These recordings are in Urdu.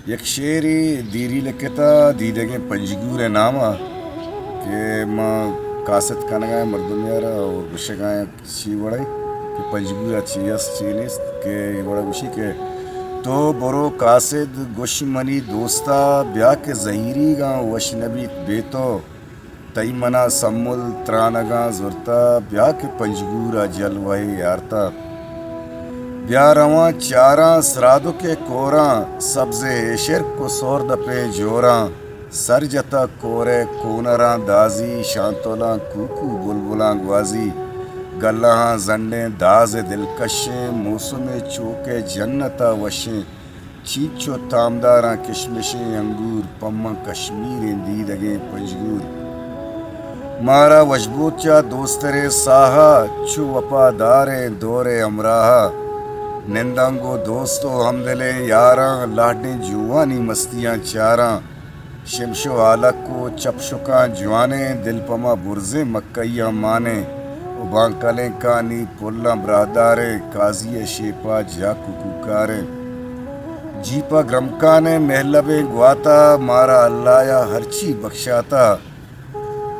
یک شعری دیری لکھتا دیدگے پنجگور نامہ کہ ماں کاسد کنگائے مردم یارا اور گشگائے چی وڑائی کہ پنجگورا چیس چینست کہ وڑا گشی کہ تو برو کاسد گش منی دوستا بیا کہ زہیری گاں وش نبیت بیتو تئی منا سمل ترانگاں زرتا بیا کہ پنجگورا جلوہ یارتا بیا رواں چاراں سرادو کے کوراں سبز شرک کو سور دپے جوراں سر جتا کورے کونراں دازی شانتولاں کوکو بلبلاں گوازی گلہاں زنڈیں داز دلکشیں موسم چوکے جنتا وشیں چیچو تامداراں کشمشیں انگور پماں کشمیریں دیدگیں پنجگور مارا وشبوچا دوسترے ساہا چو وفاداریں دورے امراہا نندانگو دوستو ہمدلے یاراں لاڈیں جوانی مستیاں چاراں شمشو آلک کو چپشکاں جوانے دل پما برزیں مکئیاں مانے ابانکلیں کانی پلاں براداریں قاضی شیپا جاکو کوکاریں جیپا گرمکانے محلبیں گواتا مارا اللہ یا ہرچی بخشاتا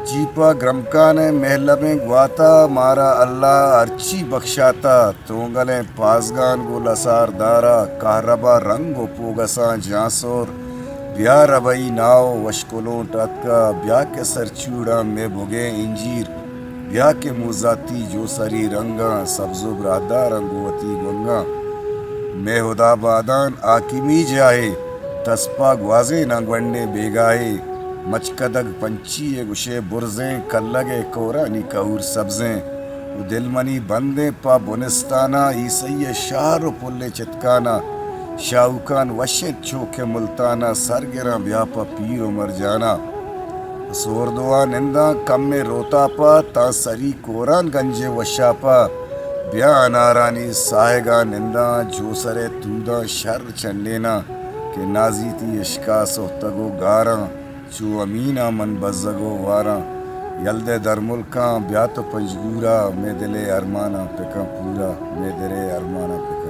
جیپا گرمکانے محلبیں گواتا مارا اللہ ارچی بخشاتا تونگلیں پازگان گو لسار دارا کہربا رنگ و پوگساں جانسور بیا ربئی ناؤ وشکلوں ٹاتکا بیا کے سر چوڑا میں بھگے انجیر بیا کے موزاتی جو سری رنگاں سبزو برادہ رنگوتی گنگاں میں خدا بادان آکیمی جائے تسپا گوازے نہ گونڈے بیگائے مچکدگ پنچی گشے برزیں کلگے کورانی کور سبزیں دل منی بندیں پا بنستانا عیسی شہر و پلے چتکانا شاہوکان وشت چوکے ملتانا سرگراں بیا پا پیر و مرجانا سوردوا ننداں کم میں روتا پا تا سری کوران گنجے وشاپا بیا انارانی سائگاں ننداں جو سرے توداں شر چنڈینا کہ نازیتی اشکا سوتگو گاراں چو امینہ من بزگو واراں یلدے در ملکاں بیا تو پنجگورا میں دلے ارمانہ پکاں پورا میں دلے ارمانہ پکاں